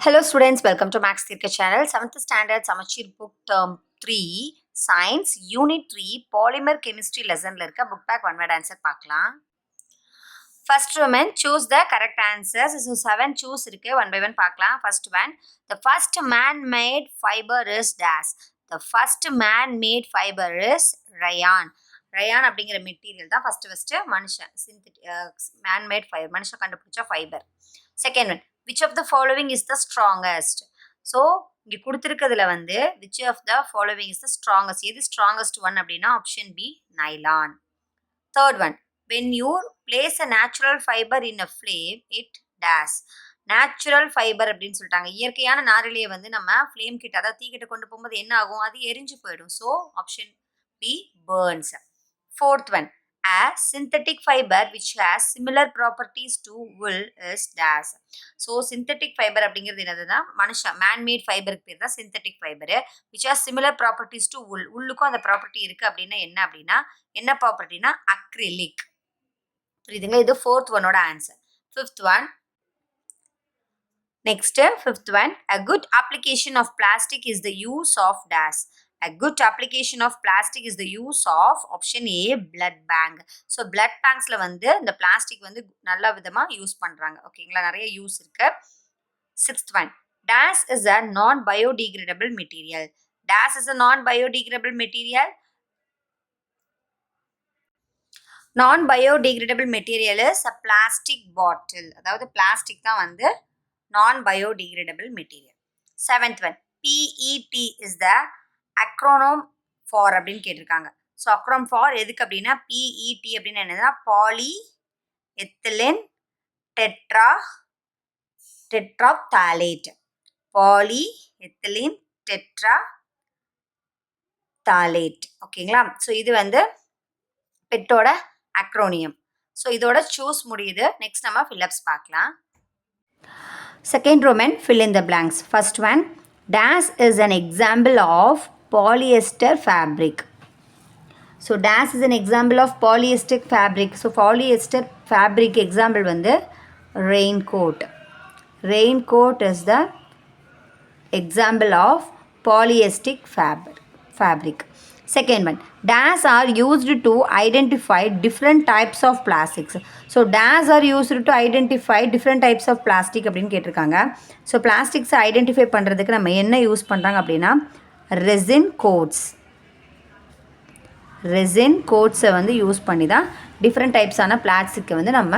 Hello students, welcome to Max Thirka channel. 7th standard Samachir book term 3 science unit 3 polymer chemistry lesson la irka book back one word answer paakalam. First woman choose the correct answers. So 7 choose irukku one by one paakalam. First one, the first man made fiber is dash. The first man made fiber is rayon. Rayon அப்படிங்கிற material தான் first மனுஷன் man made fiber மனுஷன் கண்டுபிடிச்ச fiber. Second one, which of the following is the strongest. So இங்கே கொடுத்துருக்கிறதுல வந்து which of the following is the strongest, எது strongest one அப்படின்னா option B nylon. Third one, when you place a natural fiber in a flame it dash. Natural fibre அப்படின்னு சொல்லிட்டாங்க. இயற்கையான நாரிலையை வந்து நம்ம ஃப்ளேம் கிட்ட அதாவது தீக்கிட்ட கொண்டு போகும்போது என்ன ஆகும், அது எரிஞ்சு போயிடும். So option B burns. Fourth one, a synthetic fiber which has similar properties to wool is dash. So synthetic fibre அப்படிங்கிறது என்னதுன்னா மனுஷன் மேன்மேட் ஃபைபருக்கு பேர் தான் synthetic fibre. which has similar properties to wool. உள்ளுக்கும் அந்த ப்ராப்பர்ட்டி இருக்குது அப்படின்னா என்ன ப்ராப்பர்ட்டினா அக்ரிலிக். புரியுதுங்களா? இது ஃபோர்த் ஒன்னோட answer. Fifth one, next fifth one, a good application of plastic is the use of dash. A good application of plastic is the use of option A blood bank. So blood banksல வந்து இந்த plastic வந்து நல்ல விதமா use பண்றாங்க. ஓகேங்களா? நிறைய use இருக்கு. Sixth one, dash is a non biodegradable material. Dash is a non biodegradable material. Non biodegradable material is a plastic bottle. அதாவது பிளாஸ்டிக் தான் வந்து non biodegradable material. Seventh one, PET is the acronym for அப்படின்னு கேட்டிருக்காங்க. So அக்ரோம் for எதுக்கு அப்படின்னா PET அப்படின்னு என்னதுன்னா poly ethylene terephthalate. Poly ethylene terephthalate. ஓகேங்களா? ஸோ இது வந்து பெட்டோட அக்ரோனியம். ஸோ இதோட சூஸ் முடியுது. நெக்ஸ்ட் நம்ம ஃபில்லப்ஸ் பார்க்கலாம். Second Roman, fill in the blanks. First one, dash is an example of polyester fabric. So dash is an example of polyester fabric. So polyester fabric example வந்து raincoat. Raincoat is the example of polyester fabric. Second one, dash are used to identify different types of plastics. So dash are used to identify different types of plastic அப்படின்னு கேட்டிருக்காங்க. So பிளாஸ்டிக்ஸை identify பண்ணுறதுக்கு நம்ம என்ன use பண்ணுறாங்க அப்படின்னா resin கோட்ஸை வந்து use பண்ணி தான் டிஃப்ரெண்ட் டைப்ஸான பிளாஸ்டிக்கை வந்து நம்ம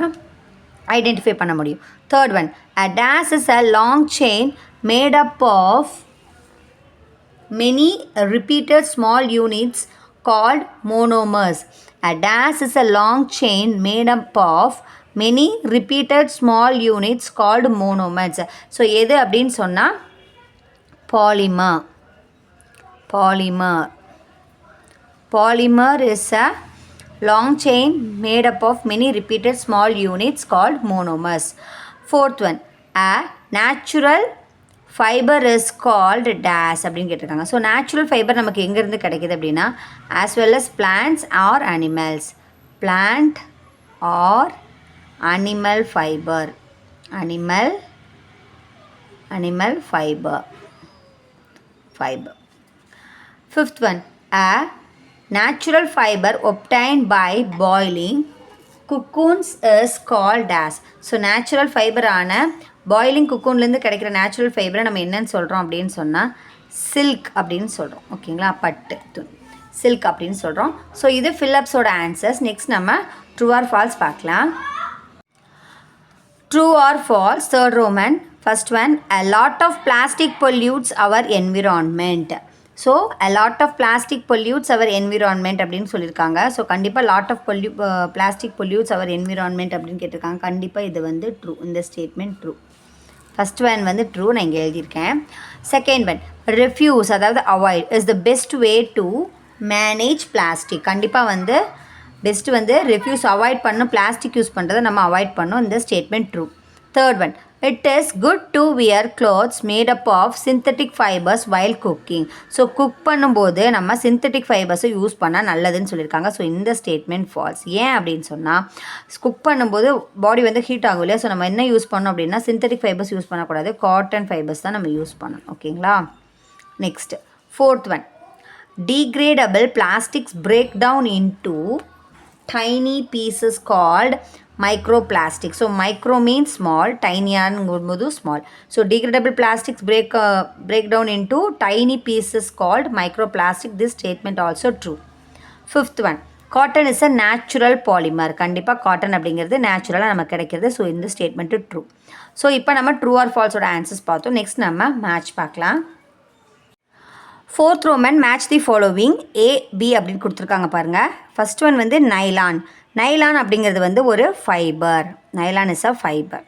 ஐடென்டிஃபை பண்ண முடியும். Third one, a dash is a long chain made up of many repeated small units called monomers. A dash is a long chain made up of many repeated small units called monomers. So எது அப்படின்னு சொன்னா polymer is a long chain made up of many repeated small units called monomers. Fourth one, a natural fibre is called dash அப்படின்னு கேட்டிருக்காங்க. So natural fibre நமக்கு எங்கேருந்து கிடைக்கிது அப்படின்னா as well as plants or animals. Plant or animal fibre. Animal fibre. Fifth one, a natural fibre obtained by boiling cocoons is called dash. So natural ஃபைபரான boiling குக்கூன்லேருந்து கிடைக்கிற natural ஃபைபரை நம்ம என்னன்னு சொல்கிறோம் அப்படின்னு சொன்னால் சில்க் அப்படின்னு சொல்கிறோம். ஓகேங்களா? பட்டு துணி சில்க் அப்படின்னு சொல்கிறோம். ஸோ இது ஃபில்லப்ஸோட ஆன்சர்ஸ். நெக்ஸ்ட் நம்ம ட்ரூ ஆர் ஃபால்ஸ் பார்க்கலாம். True or false. Third Roman, first one, a lot of plastic pollutes our environment. So a lot of plastic pollutes our environment அப்படின்னு சொல்லியிருக்காங்க. ஸோ கண்டிப்பாக lot of plastic pollutes our environment அப்படின்னு கேட்டிருக்காங்க. கண்டிப்பாக இது வந்து true. இந்த ஸ்டேட்மெண்ட் ட்ரூ. ஃபஸ்ட் ஒன் வந்து ட்ரூ, நான் இங்கே எழுதியிருக்கேன். செகண்ட் ஒன், ரெஃப்யூஸ் அதாவது avoid is the best way to manage plastic. கண்டிப்பாக வந்து பெஸ்ட் வந்து ரெஃப்யூஸ் அவாய்ட் பண்ணணும், பிளாஸ்டிக் யூஸ் பண்ணுறதை நம்ம அவாய்ட் பண்ணோம். இந்த statement true. Third one, It is good to wear clothes made up of synthetic fibers while cooking. So cook பண்ணும்போது நம்ம சிந்தட்டிக் ஃபைபர்ஸை யூஸ் பண்ணால் நல்லதுன்னு சொல்லியிருக்காங்க. ஸோ இந்த ஸ்டேட்மெண்ட் ஃபால்ஸ். ஏன் அப்படின்னு சொன்னால் குக் பண்ணும்போது பாடி வந்து ஹீட் ஆகும் இல்லையா? ஸோ நம்ம என்ன யூஸ் பண்ணோம் அப்படின்னா சிந்தட்டிக் ஃபைபர்ஸ் யூஸ் பண்ணக்கூடாது, காட்டன் ஃபைபர்ஸ் தான் நம்ம யூஸ் பண்ணணும். ஓகேங்களா? Next 4th one, degradable plastics break down into tiny pieces called microplastic. So micro means small, tiny angumbodhu small. So degradable plastics break down into tiny pieces called microplastic. This statement also true. 5th one, cotton is a natural polymer. கண்டிப்பாக cotton அப்படிங்கிறது நேச்சுரலாக நமக்கு கிடைக்கிறது. So இந்த statement true. So இப்போ நம்ம true R ஃபால்ஸோட answers பார்த்தோம். Next நம்ம மேட்ச் பார்க்கலாம். 4th Roman match the following A B அப்படின்னு கொடுத்துருக்காங்க பாருங்கள். ஃபர்ஸ்ட் ஒன் வந்து நைலான். நைலான் அப்படிங்கிறது வந்து ஒரு fibre. Nylon is a fibre.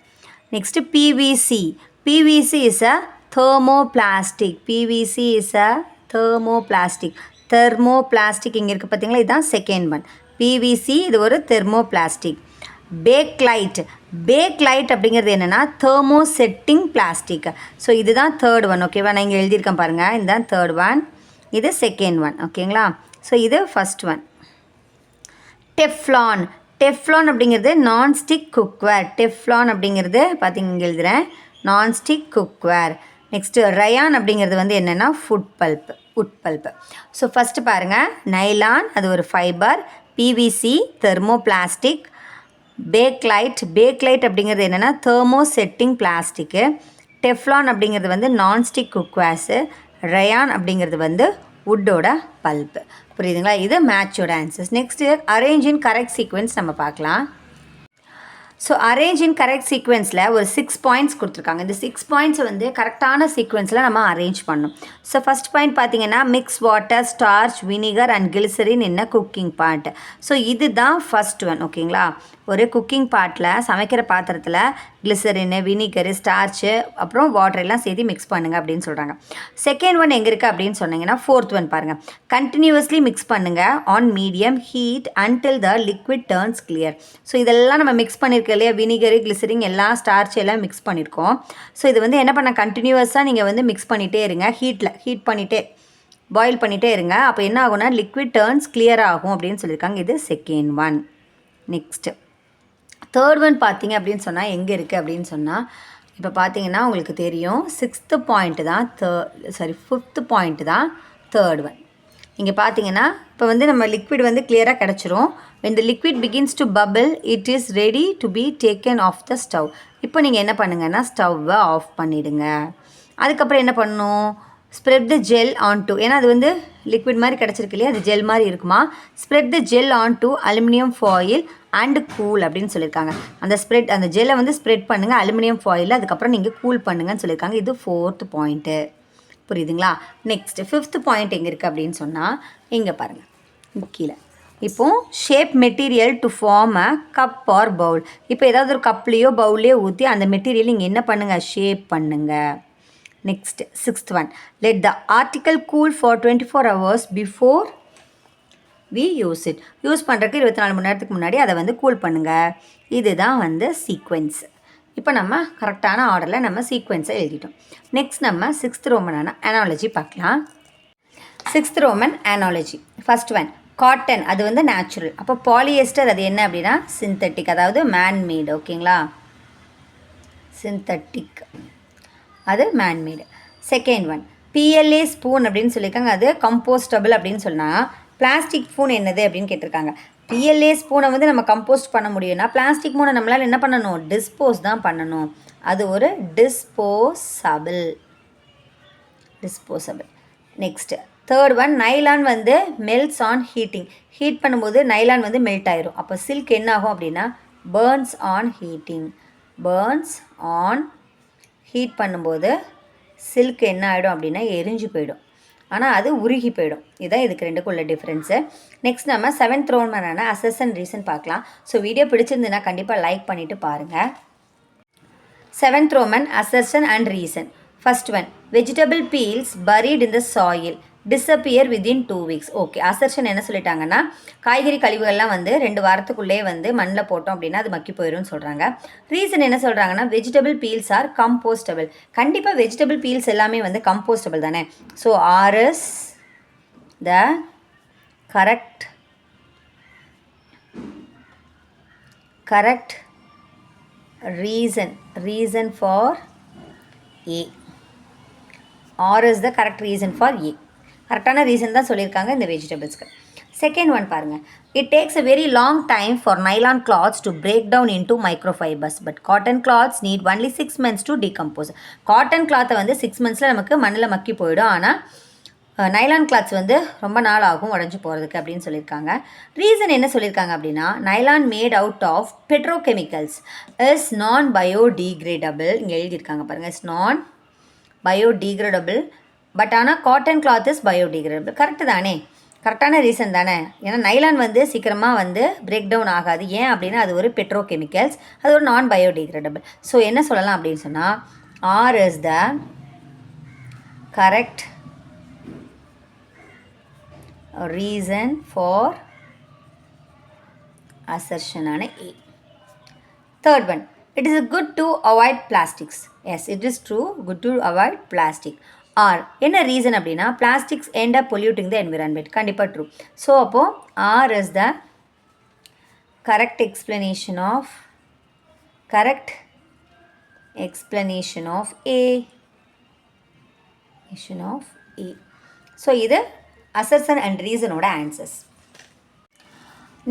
Next PVC. PVC is a thermoplastic. PVC is a thermoplastic. Thermoplastic இங்கே இருக்குது பார்த்தீங்களா? இதுதான் செகண்ட் ஒன். பிவிசி இது ஒரு தெர்மோபிளாஸ்டிக். பேக்லைட். பேக்லைட் அப்படிங்கிறது என்னென்னா தெர்மோசெட்டிங் பிளாஸ்டிக். ஸோ இதுதான் தேர்ட் ஒன். ஓகேவா? நான் இங்கே எழுதியிருக்கேன் பாருங்கள். இதுதான் தேர்ட் ஒன், இது செகண்ட் ஒன். ஓகேங்களா? ஸோ இது ஃபஸ்ட் ஒன். டெஃப்லான். டெஃப்லான் அப்படிங்கிறது நான்ஸ்டிக் குக்வேர். டெஃப்லான் அப்படிங்கிறது பார்த்திங்க இங்கே எழுதுகிறேன், நான்ஸ்டிக் குக்வேர். நெக்ஸ்ட்டு ரயான் அப்படிங்கிறது வந்து என்னென்னா ஃபுட் பல்ப், உட் பல்ப்பு. ஸோ ஃபஸ்ட்டு பாருங்கள், நைலான் அது ஒரு fibre, PVC thermoplastic, backlight. Backlight அப்படிங்கிறது என்னென்னா தெர்மோசெட்டிங் பிளாஸ்டிக்கு. டெஃப்லான் அப்படிங்கிறது வந்து நான்ஸ்டிக் குக்வேர்ஸு. ரயான் அப்படிங்கிறது வந்து வுட்டோட பல்ப்பு. புரியுதுங்களா? இது மேட்சோட answers. Next arrange in correct sequence நம்ம பார்க்கலாம். ஸோ அரேஞ்ச் இன் கரெக்ட் சீக்வென்ஸில் ஒரு 6 பாயிண்ட்ஸ் கொடுத்துருக்காங்க. இந்த 6 பாயிண்ட்ஸை வந்து கரெக்டான சீக்வென்ஸில் நம்ம அரேஞ்ச் பண்ணணும். ஸோ ஃபஸ்ட் பாயிண்ட் பார்த்தீங்கன்னா mix water, starch, vinegar and glycerin in cooking pot. So இதுதான் ஃபஸ்ட் ஒன். ஓகேங்களா? ஒரு குக்கிங் பாட்டில், சமைக்கிற பாத்திரத்தில் கிளிசரின்னு, வினிகரு, ஸ்டார்ச்சு, அப்புறம் வாட்டர் எல்லாம் சேர்த்து மிக்ஸ் பண்ணுங்கள் அப்படின்னு சொல்கிறாங்க. செகண்ட் ஒன் எங்கே இருக்குது அப்படின்னு சொன்னீங்கன்னா 4th ஒன் பாருங்கள். கண்டினியூவஸ்லி மிக்ஸ் பண்ணுங்கள் on medium heat until the liquid turns clear. So இதெல்லாம் நம்ம மிக்ஸ் பண்ணியிருக்கோம் இல்லையா? வினிகரு, கிளிசரிங் எல்லாம், ஸ்டார்ச் எல்லாம் மிக்ஸ் பண்ணியிருக்கோம். ஸோ இது வந்து என்ன பண்ண, கண்டினியூவஸாக நீங்கள் வந்து மிக்ஸ் பண்ணிகிட்டே இருங்க. ஹீட் பண்ணிகிட்டே, பாயில் பண்ணிகிட்டே இருங்க. அப்போ என்ன ஆகும்னா லிக்விட் டர்ன்ஸ் கிளியர் ஆகும் அப்படின்னு சொல்லியிருக்காங்க. இது second one. Next third one பார்த்தீங்க அப்படின்னு சொன்னால் எங்கே இருக்குது அப்படின்னு சொன்னால், இப்போ பார்த்தீங்கன்னா உங்களுக்கு தெரியும் 6th பாயிண்ட்டு தான் 5th பாயிண்ட்டு தான் தேர்ட் ஒன். இங்கே பார்த்தீங்கன்னா இப்போ வந்து நம்ம லிக்விட் வந்து கிளியராக கிடச்சிரும். when the liquid begins to bubble it is ready to be taken off the stove. இப்போ நீங்கள் என்ன பண்ணுங்கன்னா ஸ்டவ்வை ஆஃப் பண்ணிவிடுங்க. அதுக்கப்புறம் என்ன பண்ணணும், spread the gel on to, ஏன்னா அது வந்து லிக்விட் மாதிரி கிடச்சிருக்கு இல்லையா, அது ஜெல் மாதிரி இருக்குமா. Spread the gel on to aluminium foil and cool அப்படின்னு சொல்லியிருக்காங்க. அந்த ஜெல்லை வந்து ஸ்ப்ரெட் பண்ணுங்கள் அலுமினியம் ஃபாயில், அதுக்கப்புறம் நீங்கள் கூல் பண்ணுங்கன்னு சொல்லியிருக்காங்க. இது 4th பாயிண்ட்டு. புரியுதுங்களா? நெக்ஸ்ட் 5th பாயிண்ட் எங்கே இருக்குது அப்படின்னு சொன்னால் இங்கே பாருங்கள் கீழே. இப்போது shape material to form a cup or bowl. இப்போ ஏதாவது ஒரு கப்லேயோ பவுல்லையோ ஊற்றி அந்த மெட்டீரியல் நீங்கள் என்ன பண்ணுங்கள், ஷேப் பண்ணுங்கள். Next 6th one, let the article cool for 24 hours before we use it. Use பண்ணுறதுக்கு 24 மணி நேரத்துக்கு முன்னாடி அதை வந்து கூல் பண்ணுங்கள். இதுதான் வந்து சீக்வென்ஸ். இப்போ நம்ம கரெக்டான ஆர்டரில் நம்ம சீக்வென்ஸை எழுதிட்டோம். நெக்ஸ்ட் நம்ம 6th ரோமனான அனாலஜி பார்க்கலாம். 6th Roman analogy. First one, cotton அது வந்து நேச்சுரல். அப்போ பாலியஸ்டர் அது என்ன அப்படின்னா சிந்தட்டிக், அதாவது மேன்மேடு. ஓகேங்களா? சிந்தட்டிக் அது manmade. Second one, PLA spoon அப்படின்னு சொல்லியிருக்காங்க, அது கம்போஸ்டபிள் அப்படின்னு சொன்னால். பிளாஸ்டிக் ஸ்பூன் என்னது அப்படின்னு கேட்டிருக்காங்க. பிஎல்ஏ ஸ்பூனை வந்து நம்ம கம்போஸ்ட் பண்ண முடியும்னா பிளாஸ்டிக் ஸ்பூனை நம்மளால் என்ன பண்ணணும், டிஸ்போஸ் தான் பண்ணணும். அது ஒரு disposable. Next third one, nylon வந்து மெல்ட்ஸ் ஆன் ஹீட்டிங். ஹீட் பண்ணும்போது நைலான் வந்து மெல்ட் ஆயிரும். அப்போ சில்க் என்ன ஆகும் அப்படின்னா burns on heating. Burns on heat பண்ணும்போது சில்க் என்ன ஆகிடும் அப்படின்னா எரிஞ்சு போயிடும், ஆனால் அது உருகி போயிடும். இதுதான் இதுக்கு ரெண்டுக்குள்ள டிஃப்ரென்ஸு. நெக்ஸ்ட் நம்ம 7th ரோமனான அசஸ் அண்ட் ரீசன் பார்க்கலாம். ஸோ வீடியோ பிடிச்சிருந்துன்னா கண்டிப்பாக லைக் பண்ணிவிட்டு பாருங்கள். 7th ரோமன் அசஸ் and reason. First one, vegetable peels buried in the soil. Disappear within 2 weeks. Okay, assertion என்ன சொல்லிட்டாங்கன்னா, காய்கறி கழிவுகள்லாம் வந்து 2 வாரத்துக்குள்ளே வந்து மண்ணில் போட்டோம் அப்படின்னா அது மக்கி போயிடும்னு சொல்கிறாங்க. ரீசன் என்ன சொல்கிறாங்கன்னா, வெஜிடபிள் பீல்ஸ் ஆர் கம்போஸ்டபிள். கண்டிப்பாக வெஜிடபிள் பீல்ஸ் எல்லாமே வந்து கம்போஸ்டபிள் தானே. So R is the correct reason for A. R is the correct reason for A. கரெக்டான ரீசன் தான் சொல்லியிருக்காங்க இந்த வெஜிடபிள்ஸ்க்கு. செகண்ட் ஒன் பாருங்கள். It takes a very long time for nylon clothes to break down into microfibres but cotton clothes need only 6 months to decompose. Cotton கிளாத்தை வந்து 6 monthsல நமக்கு மண்ணில் மக்கி போயிடும். ஆனால் நைலான் கிளாத்ஸ் வந்து ரொம்ப நாள் ஆகும் உடஞ்சி போகிறதுக்கு அப்படின்னு சொல்லியிருக்காங்க. ரீசன் என்ன சொல்லியிருக்காங்க அப்படின்னா, nylon made out of petrochemicals is non biodegradable. இங்கே எழுதியிருக்காங்க பாருங்கள், இஸ் நான் பயோடிகிரேடபிள். பட் ஆனால் cotton cloth is biodegradable. Correct தானே, கரெக்டான ரீசன் தானே. ஏன்னா நைலான் வந்து சீக்கிரமாக வந்து பிரேக் டவுன் ஆகாது. ஏன் அப்படின்னா அது ஒரு பெட்ரோகெமிக்கல்ஸ், அது ஒரு நான் பயோடிகிரேடபிள். ஸோ என்ன சொல்லலாம் அப்படின்னு சொன்னால், R is the correct reason for assertion on A. Third one, it is good to avoid plastics. Yes, it is true, good to avoid plastic. Or என்ன ரீசன் அப்படின்னா, plastics end up polluting the environment. கண்டிப்பாக true. So அப்போது R is the correct explanation of A. So இது assertion and ரீசனோட answers.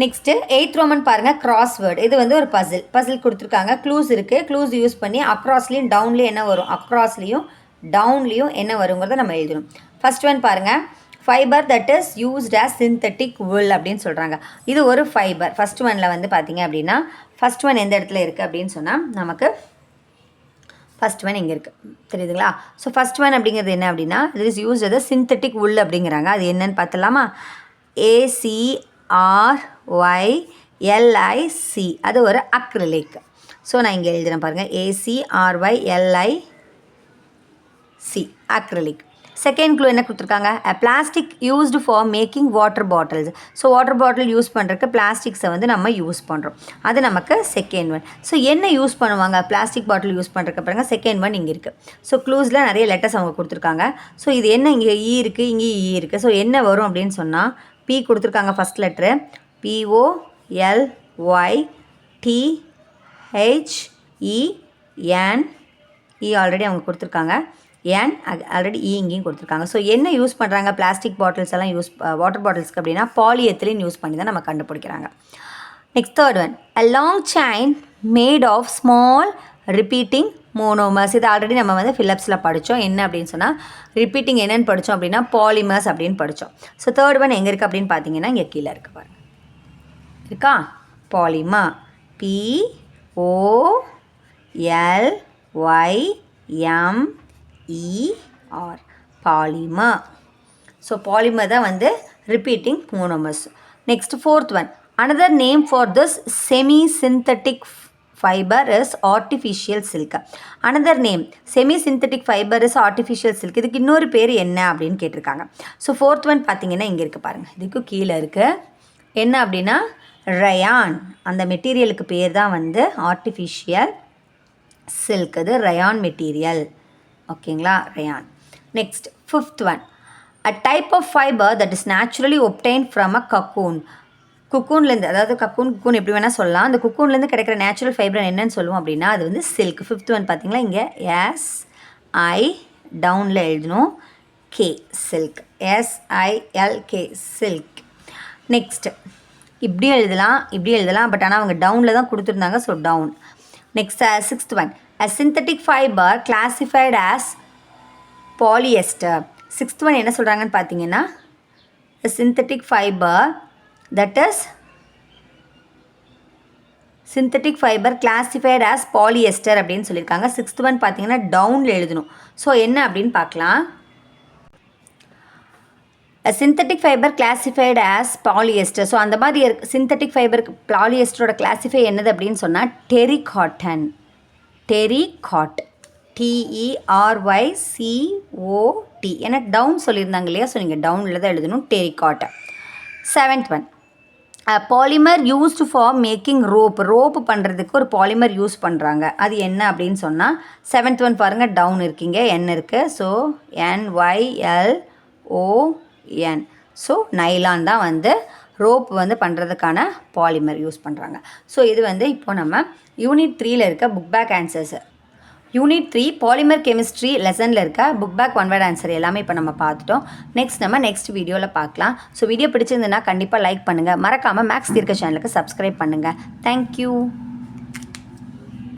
Next 8th Roman பாருங்கள், crossword. இது வந்து ஒரு பசில் கொடுத்துருக்காங்க. க்ளூஸ் இருக்குது. க்ளூஸ் யூஸ் பண்ணி அக்ராஸ்லேயும் டவுன்லேயும் என்ன வரும், அக்ராஸ்லேயும் டவுன்லேயும் என்ன வருங்கிறத நம்ம எழுதணும். ஃபர்ஸ்ட் ஒன் பாருங்கள், fibre that is used as synthetic wool அப்படின்னு சொல்கிறாங்க. இது ஒரு ஃபைபர். ஃபர்ஸ்ட் ஒனில் வந்து பார்த்திங்க அப்படின்னா, ஃபர்ஸ்ட் ஒன் எந்த இடத்துல இருக்குது அப்படின்னு சொன்னால், நமக்கு ஃபர்ஸ்ட் ஒன் இங்கே இருக்குது, தெரியுதுங்களா. ஸோ ஃபர்ஸ்ட் ஒன் அப்படிங்கிறது என்ன அப்படின்னா, இட் இஸ் யூஸ் அது சிந்தட்டிக் wool அப்படிங்கிறாங்க. அது என்னன்னு பார்த்துலாமா. ACRYLIC, அது ஒரு அக்ரிலிக். ஸோ நான் இங்கே எழுதுகிறேன் பாருங்கள், ACRYLIC அக்ரிலிக். செகண்ட் க்ளூ என்ன கொடுத்துருக்காங்க, plastic used for making water bottles. So water bottle use பண்ணுறதுக்கு பிளாஸ்டிக்ஸை வந்து நம்ம யூஸ் பண்ணுறோம். அது நமக்கு செகண்ட் ஒன். ஸோ என்ன யூஸ் பண்ணுவாங்க பிளாஸ்டிக் பாட்டில் யூஸ் பண்ணுறதுக்கு பாருங்க, செகண்ட் ஒன் இங்கே இருக்குது. ஸோ க்ளூஸில் நிறைய லெட்டர்ஸ் அவங்க கொடுத்துருக்காங்க. ஸோ இது என்ன, இங்கே இ இருக்குது, இங்கே இ இருக்குது. ஸோ என்ன வரும் அப்படின்னு சொன்னால், பி கொடுத்துருக்காங்க ஃபஸ்ட் லெட்ரு, POLYTHEN. இ ஆல்ரெடி அவங்க கொடுத்துருக்காங்க, ஏன் ஆல்ரெடி இ இங்கேயும் கொடுத்துருக்காங்க. ஸோ என்ன யூஸ் பண்ணுறாங்க பிளாஸ்டிக் பாட்டில்ஸ் எல்லாம் வாட்டர் பாட்டில்ஸ்க்கு அப்படின்னா, பாலிஎத்திலீன் யூஸ் பண்ணி தான் நம்ம கண்டுபிடிக்கிறாங்க. Next third one, a long chain made of small repeating monomers. இது ஆல்ரெடி நம்ம வந்து ஃபிலிப்ஸில் படித்தோம். என்ன அப்படின்னு சொன்னால், ரிப்பீட்டிங் என்னென்னு படித்தோம் அப்படின்னா, பாலிமர்ஸ் அப்படின்னு படித்தோம். ஸோ தேர்ட் ஒன் எங்கே இருக்குது அப்படின்னு பார்த்தீங்கன்னா, இங்கே கீழே இருக்குது பாருங்கள், இருக்கா, polymer, POLYMER, polymer. So polymer தான் வந்து repeating monomers. Next fourth one, another name for this semi-synthetic fiber is artificial silk. another name semi-synthetic fiber is artificial silk. இதுக்கு இன்னொரு பேர் என்ன அப்படின்னு கேட்டிருக்காங்க. ஸோ ஃபோர்த் ஒன் பார்த்தீங்கன்னா இங்கே இருக்குது பாருங்கள், இதுக்கு கீழே இருக்குது. என்ன அப்படின்னா ரயான். அந்த மெட்டீரியலுக்கு பேர் தான் வந்து ஆர்டிஃபிஷியல் சில்க். அது ரயான் மெட்டீரியல். ஓகேங்களா, rayon. Next fifth one, a type of fiber that is naturally obtained from a cocoon. குக்கூன்லேருந்து, அதாவது குக்கூன் எப்படி வேணால் சொல்லலாம். அந்த குக்கூன்லேருந்து கிடைக்கிற நேச்சுரல் ஃபைபர் என்னன்னு சொல்லுவோம் அப்படின்னா, அது வந்து சில்க். ஃபிஃப்த் ஒன் பார்த்தீங்களா, இங்கே SI டவுனில் எழுதணும், K silk, SILK silk. Next இப்படி எழுதலாம், பட் ஆனால் அவங்க டவுனில் தான் கொடுத்துருந்தாங்க. So down. Next sixth one, a synthetic fiber classified as polyester. Sixth one என்ன சொல்கிறாங்கன்னு பார்த்தீங்கன்னா, a synthetic fiber that is synthetic fiber classified as polyester அப்படின்னு சொல்லியிருக்காங்க. சிக்ஸ்த் ஒன் பார்த்தீங்கன்னா டவுனில் எழுதணும். ஸோ என்ன அப்படின்னு பார்க்கலாம். Synthetic fibre classified as polyester. So அந்த மாதிரி சிந்தட்டிக் ஃபைபர் பாலியஸ்டரோட கிளாசிஃபை என்னது அப்படின்னு சொன்னால் டெரிகாட். TERYCOT. ஏன்னா டவுன் சொல்லியிருந்தாங்க இல்லையா, ஸோ நீங்கள் டவுனில் தான் எழுதணும். Terrycot. 7th one, polymer used for making rope பண்ணுறதுக்கு ஒரு பாலிமர் யூஸ் பண்ணுறாங்க. அது என்ன அப்படின்னு சொன்னால் 7th ஒன் பாருங்கள், டவுன் இருக்கீங்க, N இருக்குது. So NYLON. ஸோ நைலான் தான் வந்து ரோப் வந்து பண்ணுறதுக்கான பாலிமர் யூஸ் பண்ணுறாங்க. ஸோ இது வந்து இப்போ நம்ம யூனிட் 3ல் இருக்க book back answers, unit 3 polymer chemistry லெசனில் இருக்க book back one word answer எல்லாமே இப்போ நம்ம பார்த்துட்டோம். நெக்ஸ்ட் வீடியோவில் பார்க்கலாம். ஸோ வீடியோ பிடிச்சிருந்ததுன்னா கண்டிப்பாக லைக் பண்ணுங்கள். மறக்காமல் மேக்ஸ் தீர்க்க சேனலுக்கு சப்ஸ்கிரைப் பண்ணுங்கள். தேங்க்யூ.